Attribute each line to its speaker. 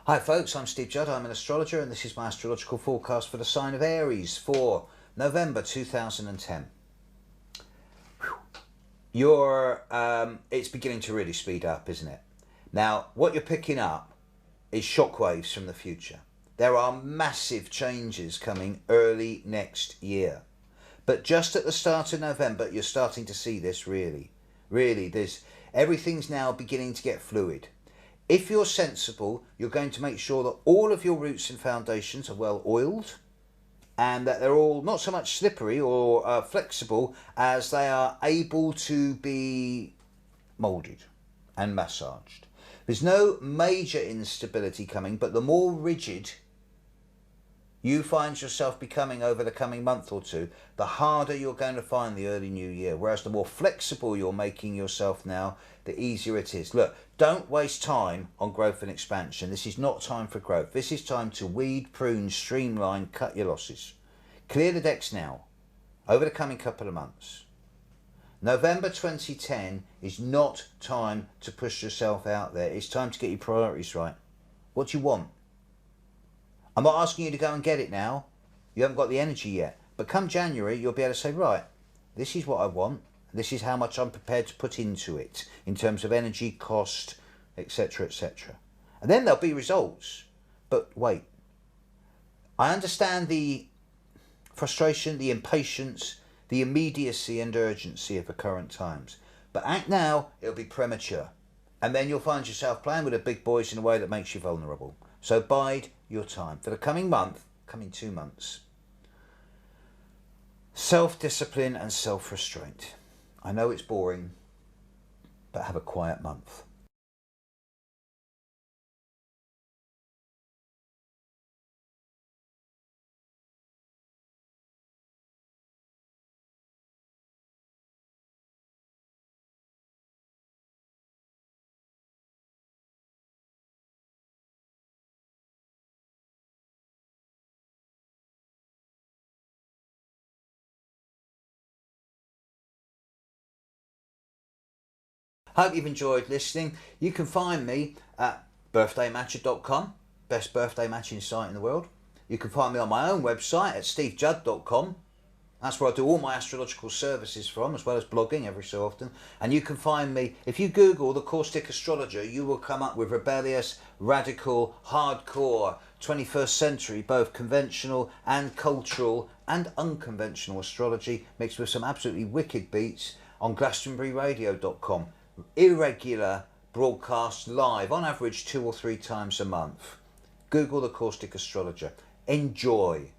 Speaker 1: Hi folks, I'm Steve Judd, I'm an astrologer and this is my astrological forecast for the sign of Aries for November 2010. It's beginning to really speed up, isn't it? Now, what you're picking up is shockwaves from the future. There are massive changes coming early next year. But just at the start of November, you're starting to see this really. Everything's now beginning to get fluid. If you're sensible, you're going to make sure that all of your roots and foundations are well oiled and that they're all not so much slippery or flexible as they are able to be moulded and massaged. There's no major instability coming, but the more rigid you find yourself becoming over the coming month or two, the harder you're going to find the early new year. Whereas the more flexible you're making yourself now, the easier it is. Look, don't waste time on growth and expansion. This is not time for growth. This is time to weed, prune, streamline, cut your losses. Clear the decks now, over the coming couple of months. November 2010 is not time to push yourself out there. It's time to get your priorities right. What do you want? I'm not asking you to go and get it now. You haven't got the energy yet. But come January, you'll be able to say, right, this is what I want. This is how much I'm prepared to put into it in terms of energy, cost, etc., etc. And then there'll be results. But wait. I understand the frustration, the impatience, the immediacy and urgency of the current times. But act now, it'll be premature. And then you'll find yourself playing with the big boys in a way that makes you vulnerable. So bide your time. For the coming 2 months, self-discipline and self-restraint. I know it's boring, but have a quiet month. Hope you've enjoyed listening. You can find me at birthdaymatcher.com, best birthday matching site in the world. You can find me on my own website at stevejudd.com. That's where I do all my astrological services from, as well as blogging every so often. And you can find me, if you Google the caustic astrologer, you will come up with rebellious, radical, hardcore, 21st century, both conventional and cultural and unconventional astrology, mixed with some absolutely wicked beats on glastonburyradio.com. Irregular broadcasts live, on average 2 or 3 times a month. Google the caustic astrologer. Enjoy.